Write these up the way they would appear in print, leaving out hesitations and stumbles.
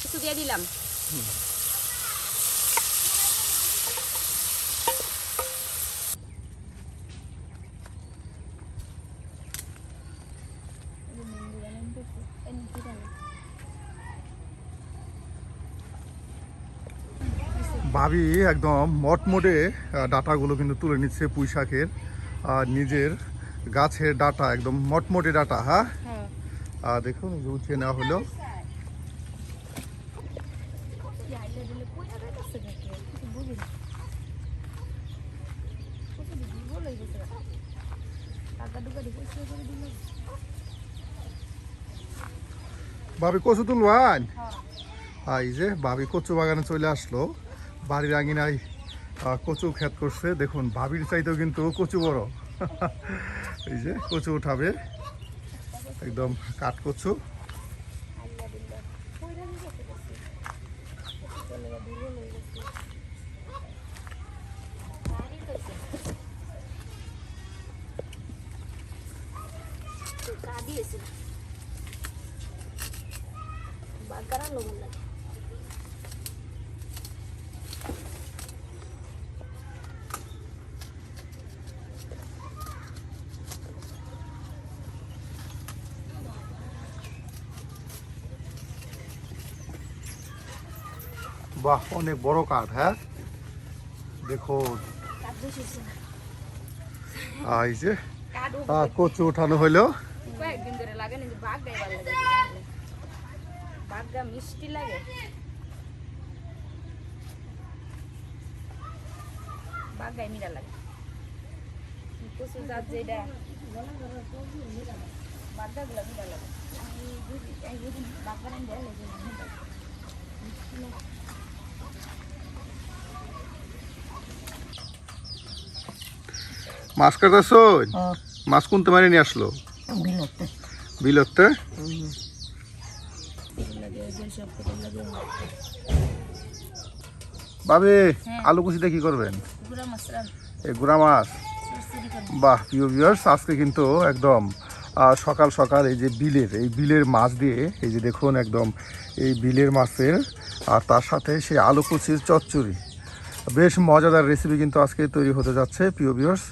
কিছু দিয়ে দিলাম। ভাবি একদম মটমোটে ডাটাগুলো কিন্তু তুলে নিচ্ছে পুঁই শাকের, আর নিজের গাছের ডাটা একদম মটমোটে ডাটা। হ্যাঁ, দেখুন এই যে উঠিয়ে নেওয়া হলো। ভাবি কচু তুলবান? এই যে ভাবি কচু বাগানে চলে আসলো, বাড়ির আঙিনায় কচু ক্ষেত করছে। দেখুন ভাবির চাইতেও কিন্তু কচু বড়। এই যে কচু উঠাবে, একদম কাঠ কচু। বাহ, অনেক বড় কাঠ। হ্যাঁ দেখুন, এই যে কচু উঠানো হইলো। কয়েকদিন ধরে লাগে না, বাগদাই ভালো লাগে, বাগদা মিষ্টি লাগে, বাগাই মিরা লাগে। কচু জাত যেটা বাগদা গুলা মিরা লাগে। মাছ কাটাছ? মাছ কোনতে মারি নিয়ে আসলো? বিলতে। ভাবি আলু কুচিতে কি করবেন? এই গুড়া মাছ। বাহ প্রিয় ভিউয়ার্স, আজকে কিন্তু একদম সকাল সকাল এই যে বিলের মাছ দিয়ে, এই যে দেখুন একদম এই বিলের মাছের, আর তার সাথে সেই আলু কুচির চচ্চড়ি, বেশ মজাদার রেসিপি কিন্তু আজকে তৈরি হতে যাচ্ছে প্রিয় ভিউয়ার্স।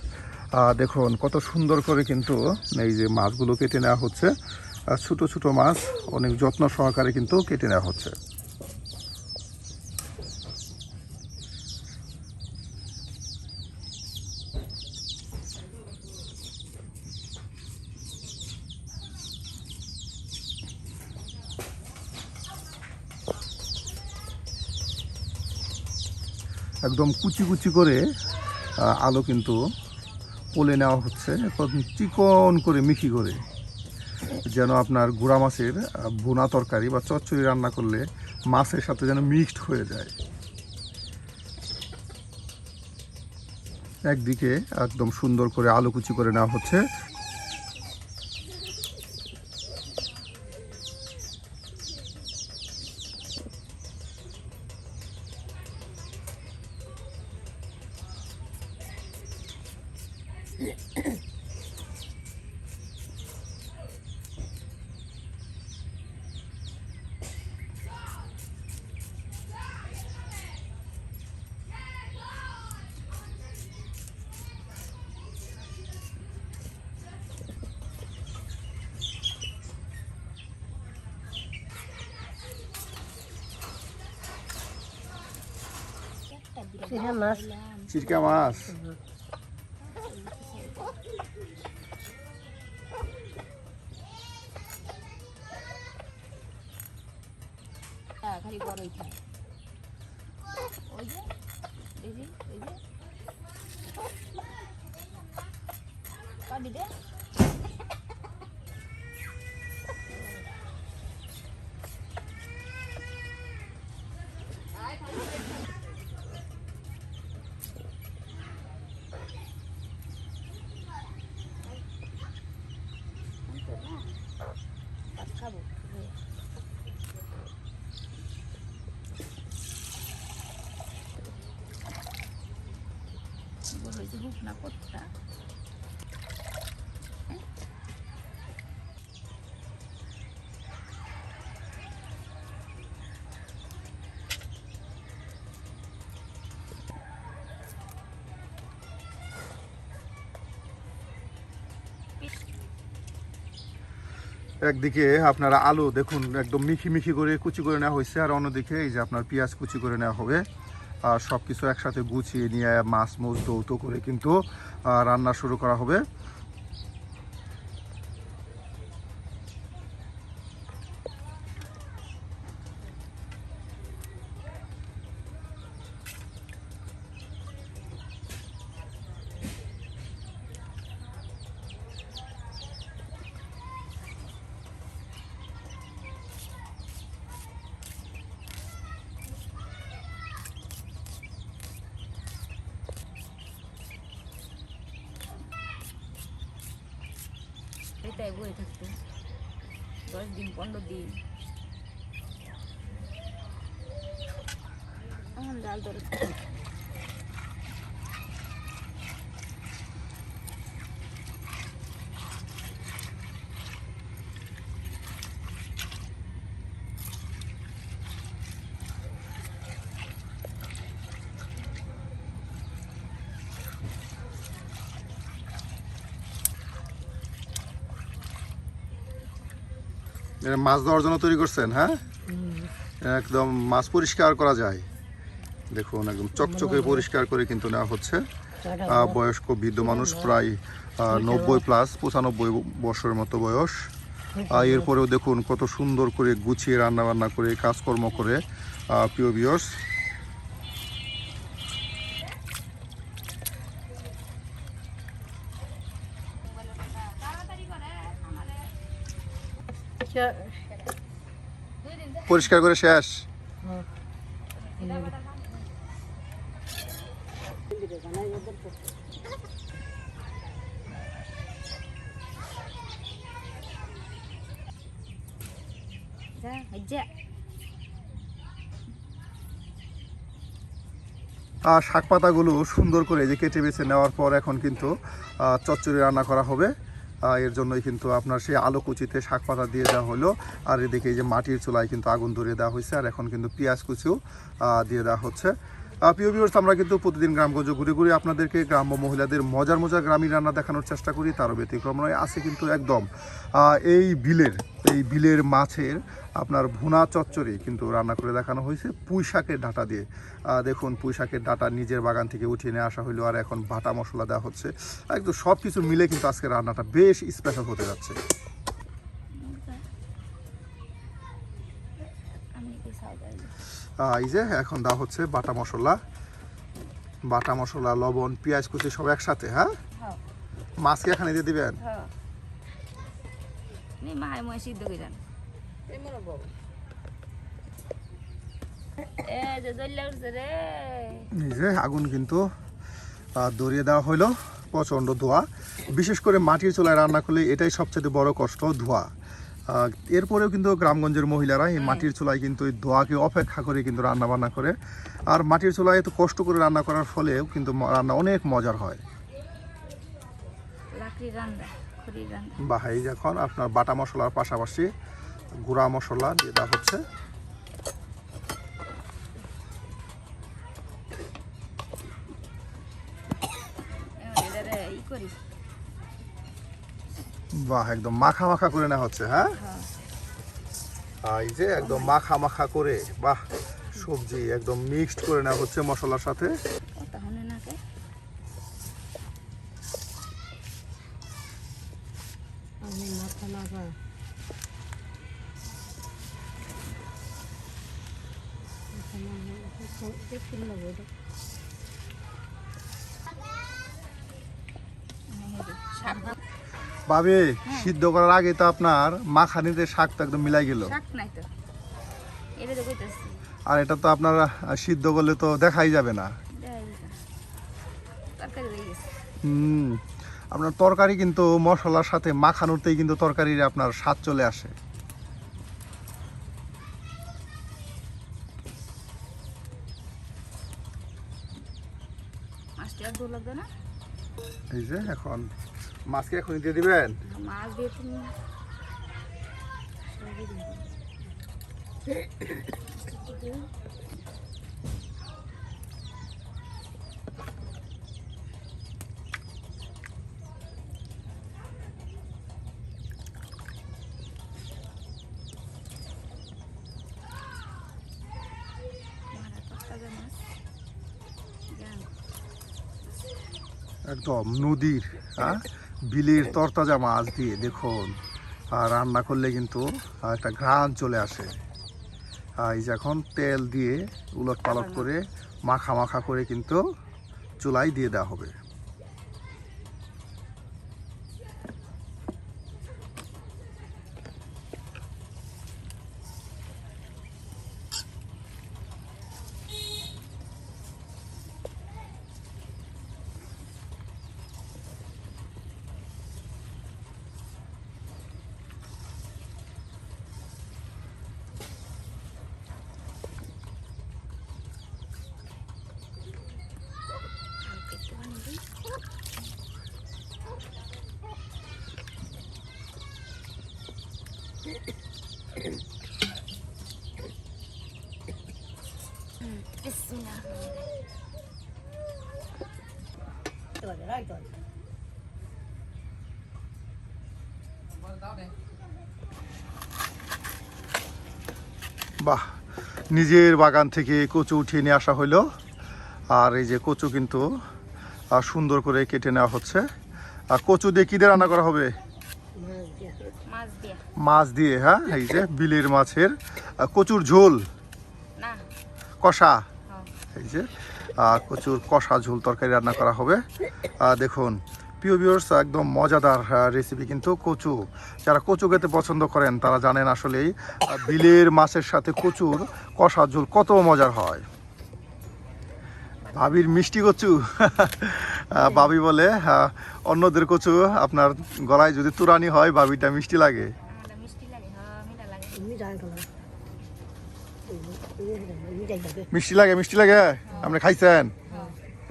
দেখুন কত সুন্দর করে কিন্তু এই যে মাছগুলো কেটে নেওয়া হচ্ছে, আর ছোটো ছোটো মাছ অনেক যত্ন সহকারে কিন্তু কেটে নেওয়া হচ্ছে। একদম কুচি কুচি করে আলু কিন্তু পোলে নেওয়া হচ্ছে, এখন চিকন করে মিহি করে, যেন আপনার গুঁড়া মাছের ভুনা তরকারি বা চচ্চড়ি রান্না করলে মাছের সাথে যেন মিক্সড হয়ে যায়। একদিকে একদম সুন্দর করে আলু কুচি করে নেওয়া হচ্ছে। চিরকা মাছ। খালি বড়ই খায়। ওই যে এই যে কাটি দে। খাবো না করতা একদিকে আপনার আলু দেখুন একদম মিহি মিহি করে কুচি করে নেওয়া হয়েছে, আর অন্যদিকে এই যে আপনার পেঁয়াজ কুচি করে নেওয়া হবে। আর সব কিছু একসাথে গুছিয়ে নিয়ে মাছ মোজ দৌত করে কিন্তু রান্না শুরু করা হবে। এটাই বয়ে থাকতো 10 দিন 15 দিন। এখন জাল ধরে এটা মাছ ধরার জন্য তৈরি করছেন? হ্যাঁ, একদম মাছ পরিষ্কার করা যায়, দেখুন একদম চকচকে পরিষ্কার করে কিন্তু নেওয়া হচ্ছে। বয়স্ক বৃদ্ধ মানুষ প্রায় 90+, 95 বছরের মতো বয়স। এরপরেও দেখুন কত সুন্দর করে গুছিয়ে রান্না বান্না করে কাজকর্ম করে। প্রিয় ভিউয়ার্স, পরিষ্কার করে শেষ। যা যা শাক পাতাগুলো সুন্দর করে যে কেটে বেছে নেওয়ার পর এখন কিন্তু চচ্চড়ি রান্না করা হবে। এর জন্যই কিন্তু আপনার সেই আলু কুচিতে শাক পাতা দিয়ে দেওয়া হলো, আর এদিকে এই যে মাটির চুলায় কিন্তু আগুন ধরিয়ে দেওয়া হয়েছে, আর এখন কিন্তু পেঁয়াজ কুচিও দিয়ে দেওয়া হচ্ছে। প্রিয় ভিউয়ার্স, আমরা কিন্তু প্রতিদিন গ্রামগঞ্জ ঘুরে ঘুরে আপনাদেরকে গ্রাম্য মহিলাদের মজার মজার গ্রামীণ রান্না দেখানোর চেষ্টা করি। তারও ব্যতিক্রম নয়, আছে কিন্তু একদম এই বিলের মাছের আপনার ভুনা চচ্চড়ি কিন্তু রান্না করে দেখানো হয়েছে পুঁই শাকের ডাঁটা দিয়ে। দেখুন পুঁই শাকের ডাঁটা নিজের বাগান থেকে উঠিয়ে নিয়ে আসা হইলো, আর এখন বাটা মশলা দেওয়া হচ্ছে। একদম সব কিছু মিলে কিন্তু আজকে রান্নাটা বেশ স্পেশাল হতে যাচ্ছে। এই যে এখন দেওয়া হচ্ছে বাটা মশলা, লবণ, পেঁয়াজ কুচি সব একসাথে। হ্যাঁ, মাছকে এখানে দিয়ে দিবেন। এই যে আগুন কিন্তু ধরিয়ে দেওয়া হইলো, প্রচণ্ড ধোঁয়া। বিশেষ করে মাটির চুলায় রান্না করলে এটাই সবচেয়ে বড় কষ্ট, ধোঁয়া। এরপরেও কিন্তু গ্রামগঞ্জের মহিলারা এই মাটির চুলায় কিন্তু এই ধোঁয়াকে অপেক্ষা করে কিন্তু রান্না বান্না করে। আর মাটির চুলায় এত কষ্ট করে রান্না করার ফলেও কিন্তু রান্না অনেক মজার হয়। বাহ, এই যখন আপনার বাটা মশলার পাশাপাশি গুঁড়া মশলা দিয়ে দেওয়া হচ্ছে। বাহ, একদম মাখা মাখা করে নেওয়া হচ্ছে। হ্যাঁ, এই যে একদম মাখা মাখা করে, বাহ, সবজি একদম মিক্সড করে নেওয়া হচ্ছে মশলার সাথে। ভাবি, সিদ্ধ করার আগে তো আপনার মাখানিতে শাক তো একদম মিলাই গেল, আর এটা তো আপনার সিদ্ধ করলে তো দেখাই যাবে না। আপনার তরকারি কিন্তু মশলার সাথে মাখানোতেই কিন্তু তরকারির আপনার স্বাদ চলে আসে। এই যে এখন মাছকে এখন দিয়ে দিবেন। মাছ দিয়ে তুমি একদম নদীর বিলের তরতাজা মাছ দিয়ে দেখুন রান্না করলে কিন্তু একটা ঘ্রাণ চলে আসে। এই যে এখন তেল দিয়ে উলট পালট করে মাখা মাখা করে কিন্তু চুলায় দিয়ে দেওয়া হবে। বাহ, নিজের বাগান থেকে কচু উঠিয়ে নিয়ে আসা হলো। আর এই যে কচু কিন্তু সুন্দর করে কেটে নেওয়া হচ্ছে। আর কচু দিয়ে কি দিয়ে রান্না করা হবে? মাছ দিয়ে। হ্যাঁ, এই যে বিলের মাছের কচুর ঝোল, কষা। এই যে কচুর কষা ঝোল তরকারি রান্না করা হবে। দেখুন প্রিয় ভিউয়ার্স, একদম মজাদার রেসিপি কিন্তু কচু। যারা কচু খেতে পছন্দ করেন তারা জানেন আসলেই বিলের মাছের সাথে কচুর কষা ঝোল কত মজার হয়। ভাবির মিষ্টি কচু ভাবি বলে অন্যদের কচু আপনার গলায় যদি তুরানি হয় ভাবিটা মিষ্টি লাগে। মিষ্টি লাগে, মিষ্টি লাগে। আপনি খাইছেন?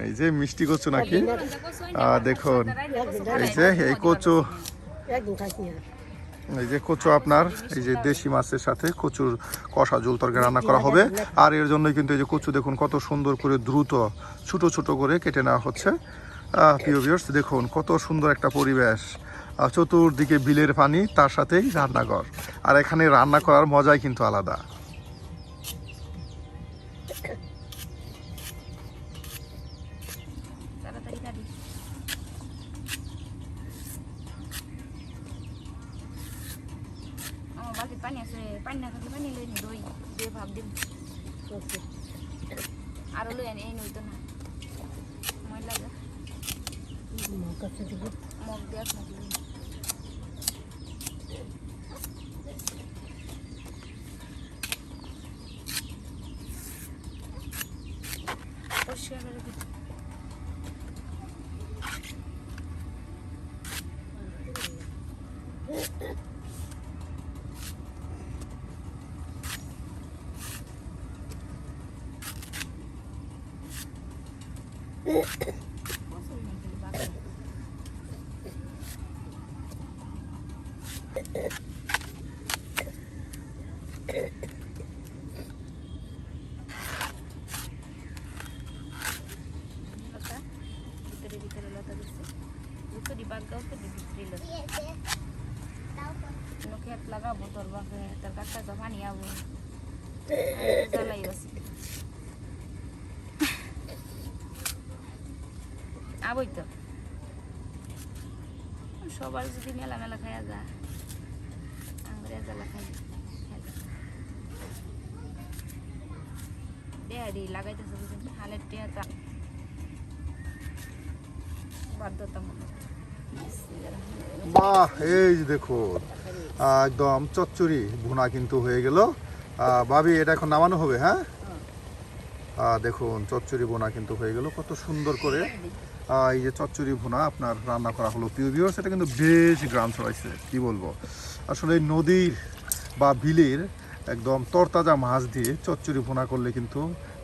এই যে মিষ্টি কচু নাকি। দেখুন এই যে এই কচু, এই যে কচু আপনার এই যে দেশি মাছের সাথে কচুর কষা ঝোল তরকারি রান্না করা হবে। আর এর জন্য কিন্তু এই যে কচু দেখুন কত সুন্দর করে দ্রুত ছোট ছোট করে কেটে নেওয়া হচ্ছে। প্রিয় ভিউয়ার্স, দেখুন কত সুন্দর একটা পরিবেশ, চতুর্দিকে বিলের পানি, তার সাথেই রান্নাঘর। আর এখানে রান্না করার মজাই কিন্তু আলাদা। পানি আছে, পানি না থাকলে পানি লই নি, দই দিয়ে ভাব দিন। আরো লই আনি, এই নইতো না ময়লা যা মগ দিয়ে পরিষ্কার করে দিই। খেত লাগাবো তোর বাপে, তোর কাকা তো পানি আবো জ্বালাই বসে আবই তো সবার যদি মেলা মেলা খাইয়া যা আমরা জ্বালা খাই দেহারি লাগাইতেছে বুঝেন হালের টিয়াটা বাধ্যতামূলক। বাহ, এই যে দেখুন একদম চচ্চড়ি ভুনা কিন্তু হয়ে গেল। ভাবি এটা এখন নামানো হবে। হ্যাঁ, দেখুন চচ্চড়ি ভুনা কিন্তু হয়ে গেল কত সুন্দর করে। এই যে চচ্চড়ি ভুনা আপনার রান্না করা হলো। প্রিয় ভিউয়ার্স, এটা কিন্তু বেশ গ্রাম ছড়াইছে, কি বলবো। আসলে নদীর বা বিলের একদম তরতাজা মাছ দিয়ে চচ্চড়ি ভুনা করলে কিন্তু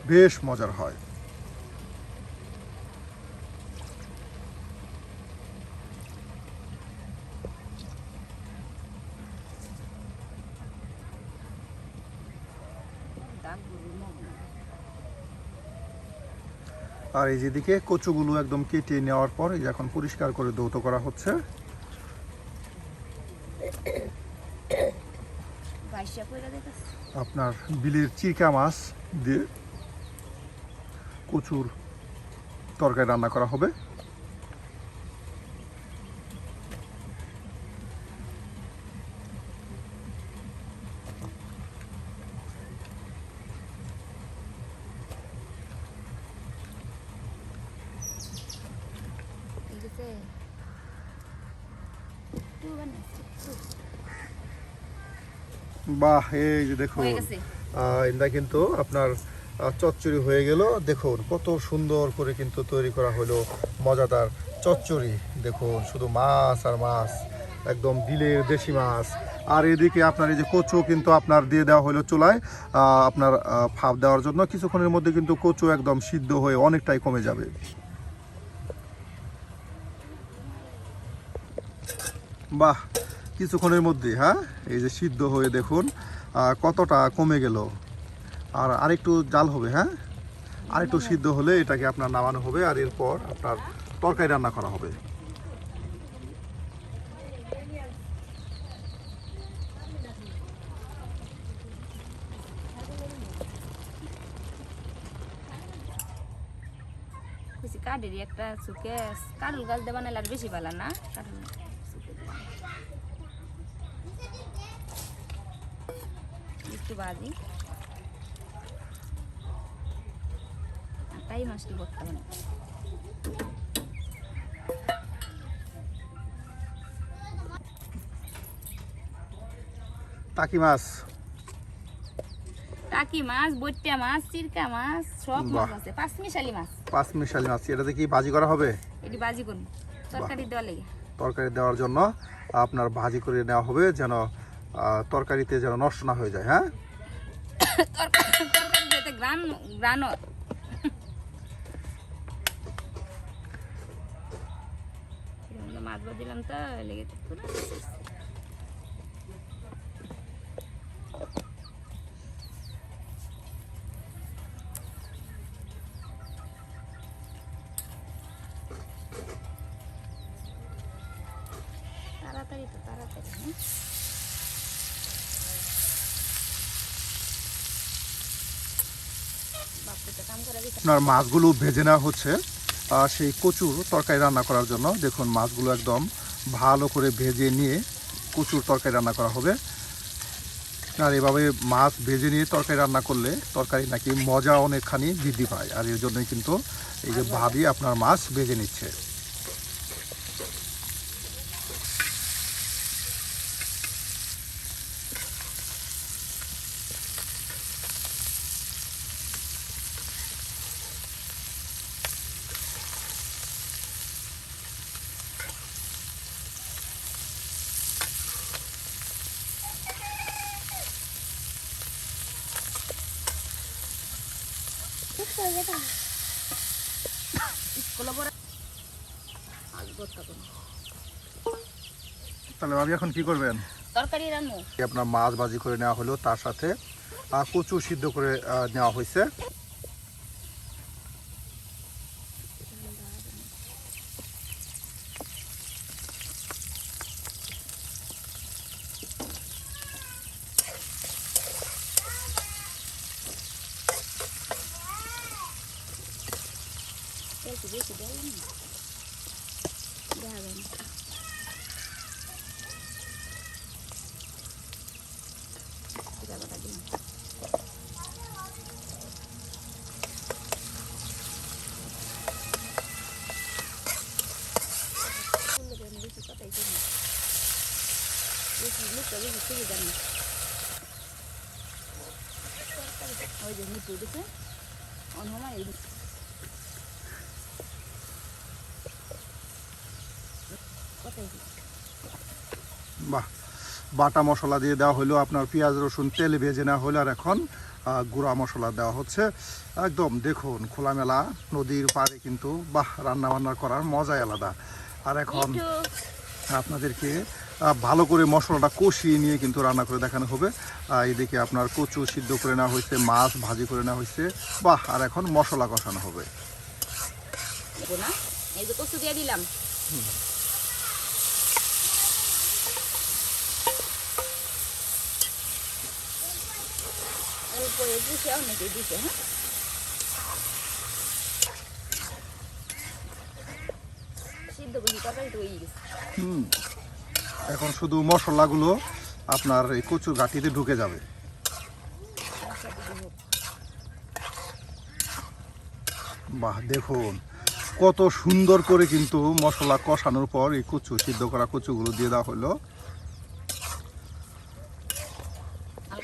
বেশ মজার হয়। আর এই যেদিকে কচুগুলো একদম কেটে নেওয়ার পর এই যে এখন পরিষ্কার করে ধৌত করা হচ্ছে। আপনার বিলের চিরকা মাছ দিয়ে কচুর তরকারি রান্না করা হবে। বাহ, এই যে দেখুন হয়ে গেছে। এটা কিন্তু আপনার চচ্চড়ি হয়ে গেল। দেখুন কত সুন্দর করে কিন্তু তৈরি করা হলো মজাদার চচ্চড়ি। দেখুন শুধু মাছ আর মাছ, একদম বিলের দেশি মাছ। আর এদিকে আপনার এই যে কচু কিন্তু আপনার দিয়ে দেওয়া হলো চুলায় আপনার ভাপ দেওয়ার জন্য। কিছুক্ষণের মধ্যে কিন্তু কচু একদম সিদ্ধ হয়ে অনেকটাই কমে যাবে। বাহ, কিছুক্ষণের মধ্যে হ্যাঁ এই যে সিদ্ধ হয়ে দেখুন কতটা কমে গেল। আর আরেকটু জাল হবে, হ্যাঁ আরেকটু সিদ্ধ হলে এটাকে আপনার নামানো হবে। আর এরপর আপনার তরকারি রান্না করা হবে। কাঠেরই একটা শুকে কাঠুল গাছ দিয়ে বানালে আর বেশি ভালো না? কাঠুল একটু বাজি তাই মাছটি করতে হবে। টাকি মাছ, টাকি মাছ, বইটা মাছ, চিরকা মাছ, সব মাছ আছে। পাঁচমিশালি মাছ। পাঁচমিশালি মাছ, এটাতে কি ভাজি করা হবে? এটি ভাজি করুন তরকারি দেওয়া লেগে। তরকারি দেওয়ার জন্য আপনার ভাজি করে নেওয়া হবে, যেন তরকারিতে যেন নষ্ট না হয়ে যায়। হ্যাঁ তরকারিতে গ্রান মাছ দিলাম তো লেগে তাড়াতাড়ি তো তাড়াতাড়ি। আপনার মাছগুলো ভেজে নেওয়া হচ্ছে সেই কচুর তরকারি রান্না করার জন্য। দেখুন মাছগুলো একদম ভালো করে ভেজে নিয়ে কচুর তরকারি রান্না করা হবে। আর এভাবে মাছ ভেজে নিয়ে তরকারি রান্না করলে তরকারি নাকি মজা অনেকখানি বৃদ্ধি পায়। আর এর জন্যই কিন্তু এই যে ভাবি আপনার মাছ ভেজে নিচ্ছে। তাহলে ভাবি এখন কি করবেন? তরকারি রান্না। আপনার মাছ ভাজি করে নেওয়া হলো, তার সাথে কচু সিদ্ধ করে নেওয়া হয়েছে। বেশি দেয় না, দেখা যায় না। ওই যে মিটু দিছে অনহমা এই বাহ, বাটা মশলা দিয়ে দেওয়া হলো, আপনার পেঁয়াজ রসুন তেলে ভেজে নেওয়া হলো। আর এখন গুঁড়া মশলা দেওয়া হচ্ছে। একদম দেখুন খোলামেলা নদীর পাড়ে কিন্তু বাহ, রান্না বান্না করার মজাই আলাদা। আর এখন আপনাদেরকে ভালো করে মশলাটা কষিয়ে নিয়ে কিন্তু রান্না করে দেখানো হবে। এদিকে আপনার কচু সিদ্ধ করে নেওয়া হয়েছে, মাছ ভাজি করে নেওয়া হয়েছে। বাহ, আর এখন মশলা কষানো হবে। এই যে কচু দিয়ে দিলাম। এখন শুধু মশলাগুলো আপনার এই কচুর ঘাটিতে ঢুকে যাবে। বাহ, দেখুন কত সুন্দর করে কিন্তু মশলা কষানোর পর এই কচু সিদ্ধ করা কচুগুলো দিয়ে দেওয়া হলো।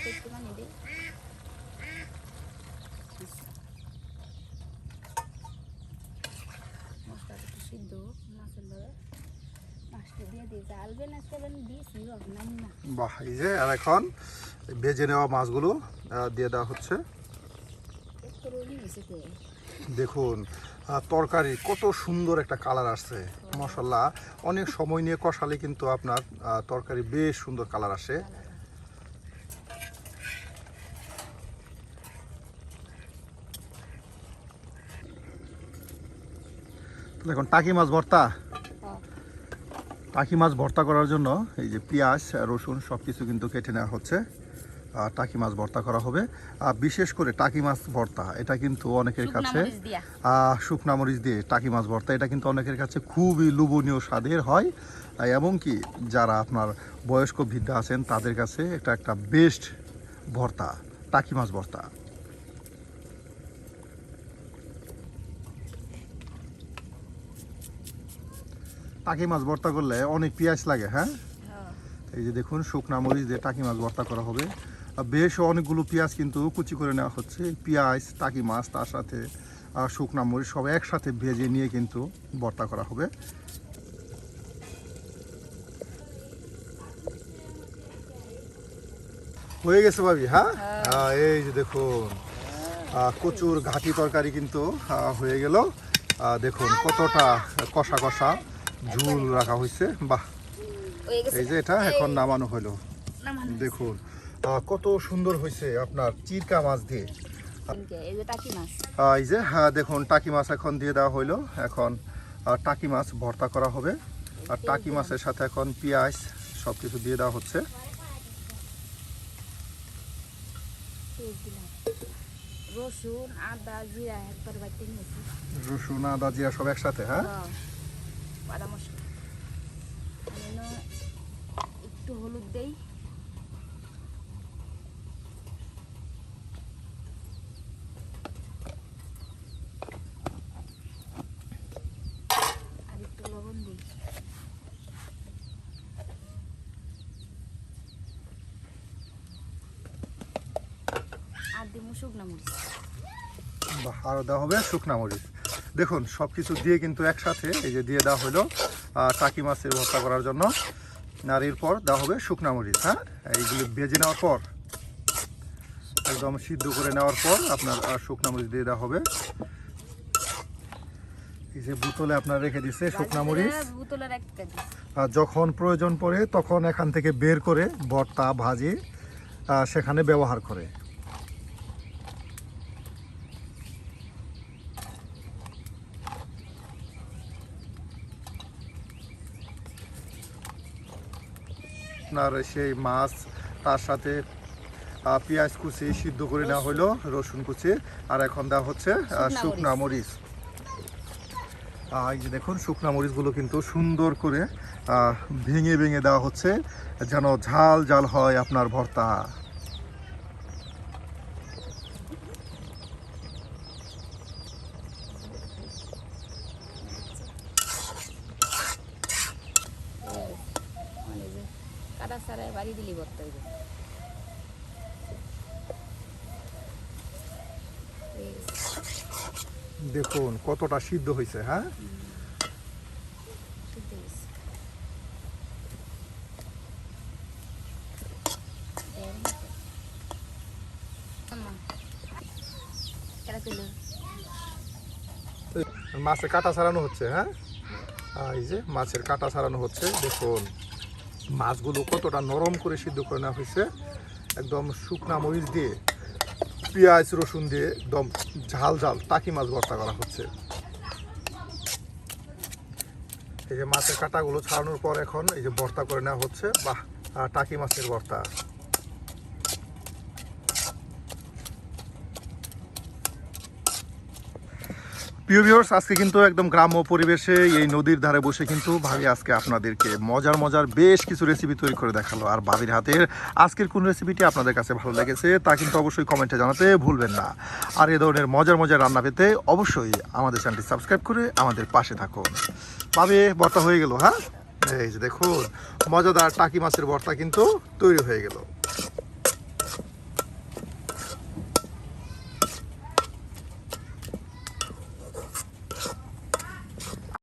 অল্প একটুখানি দিই। মশলাটা একটু সিদ্ধ হোক, মাছের লগে মাছটা দিয়ে দিই। জ্বালবেন আজকে দিয়েছি নাম না। বাহ, এই যে আর এখন ভেজে নেওয়া মাছগুলো দিয়ে দেওয়া হচ্ছে। দেখুন তরকারি কত সুন্দর একটা কালার আসছে, মাশাআল্লাহ। অনেক সময় নিয়ে কষালে কিন্তু আপনার তরকারি বেশ সুন্দর কালার আসে। এখন টাকি মাছ ভর্তা, টাকি মাছ ভর্তা করার জন্য এই যে পেঁয়াজ রসুন সব কিছু কিন্তু কেটে নেওয়া হচ্ছে। টাকি মাছ ভর্তা করা হবে। বিশেষ করে টাকি মাছ ভর্তা এটা কিন্তু অনেকের কাছে, শুকনা মরিচ দিয়ে টাকি মাছ ভর্তা এটা কিন্তু অনেকের কাছে খুবই লোভনীয় স্বাদের হয়, এবং কি যারা আপনার বয়স্ক বৃদ্ধ আছেন তাদের কাছে এটা একটা বেস্ট ভর্তা, টাকি মাছ ভর্তা। টাকি মাছ ভর্তা করলে অনেক পেঁয়াজ লাগে। হ্যাঁ, এই যে দেখুন শুকনা মরিচ দিয়ে টাকি মাছ ভর্তা করা হবে। বেশ অনেকগুলো পেঁয়াজ কিন্তু কুচি করে নেওয়া হচ্ছে। পেঁয়াজ, টাকি মাছ, তার সাথে শুকনা মরিচ সব একসাথে ভেজে নিয়ে কিন্তু ভর্তা করা হবে। হয়ে গেছে ভাবি? হ্যাঁ, এই যে দেখুন কচুর ঘাটি তরকারি কিন্তু হয়ে গেল। দেখুন কতটা কষা কষা ঝুল রাখা হয়েছে। বাহ, এই যে এটা এখন নামানো হলো। দেখুন কত সুন্দর হয়েছে আপনার চিরকা মাছ দিয়ে। এই যে দেখুন টাকি মাছ এখন দিয়ে দেওয়া হইলো। এখন টাকি মাছ ভর্তা করা হবে। আর টাকি মাছের সাথে এখন পেঁয়াজ সব কিছু দিয়ে দেওয়া হচ্ছে। রসুন আদা জিরা একবার বাটি নিয়েছি। রসুন আদা জিরা সব একসাথে? হ্যাঁ, আদা মশলা একটু হলুদ দেই, আর একটু লবণ দিই। আর দিব শুকনা মরিচ। বাহ, আরও দেওয়া হবে শুকনা মরিচ। দেখুন সব কিছু দিয়ে কিন্তু একসাথে এই যে দিয়ে দেওয়া হলো টাকি মাছের ভর্তা করার জন্য। আর এরপর দেওয়া হবে শুকনা মরিচ। হ্যাঁ, এইগুলি ভেজে নেওয়ার পর একদম সিদ্ধ করে নেওয়ার পর আপনার শুকনা মরিচ দিয়ে দেওয়া হবে। এই যে বোতলে আপনার রেখে দিচ্ছে শুকনা মরিচ। আর যখন প্রয়োজন পড়ে তখন এখান থেকে বের করে ভর্তা ভাজি সেখানে ব্যবহার করে। আপনার সেই মাছ তার সাথে পেঁয়াজ কুচি সিদ্ধ করে নেওয়া হলো, রসুন কুচি, আর এখন দেওয়া হচ্ছে শুকনা মরিচ। এই যে দেখুন শুকনা মরিচগুলো কিন্তু সুন্দর করে ভেঙে ভেঙে দেওয়া হচ্ছে যেন ঝাল ঝাল হয় আপনার ভর্তা। বাড়ি দিলি ভর্তা হইবে। দেখুন কতটা সিদ্ধ হয়েছে। হ্যাঁ, মাছের কাঁটা ছাড়ানো হচ্ছে। হ্যাঁ, এই যে মাছের কাঁটা ছাড়ানো হচ্ছে। দেখুন মাছগুলো কতটা নরম করে সিদ্ধ করে নেওয়া হয়েছে। একদম শুকনা মরিচ দিয়ে পেঁয়াজ রসুন দিয়ে একদম ঝাল ঝাল টাকি মাছ ভর্তা করা হচ্ছে। এই যে মাছের কাঁটাগুলো ছাড়ানোর পর এখন এই যে ভর্তা করে নেওয়া হচ্ছে। বাহ, টাকি মাছের ভর্তা। প্রিয় ভিউয়ার্স, আজকে কিন্তু একদম গ্রাম্য পরিবেশে এই নদীর ধারে বসে কিন্তু ভাবি আজকে আপনাদেরকে মজার মজার বেশ কিছু রেসিপি তৈরি করে দেখালো। আর ভাবির হাতের আজকের কোন রেসিপিটি আপনাদের কাছে ভালো লেগেছে তা কিন্তু অবশ্যই কমেন্টে জানাতে ভুলবেন না। আর এ ধরনের মজার মজার রান্না পেতে অবশ্যই আমাদের চ্যানেলটি সাবস্ক্রাইব করে আমাদের পাশে থাকুন। ভাবি ভর্তা হয়ে গেল। হ্যাঁ, এই যে দেখুন মজাদার টাকি মাছের ভর্তা কিন্তু তৈরি হয়ে গেল।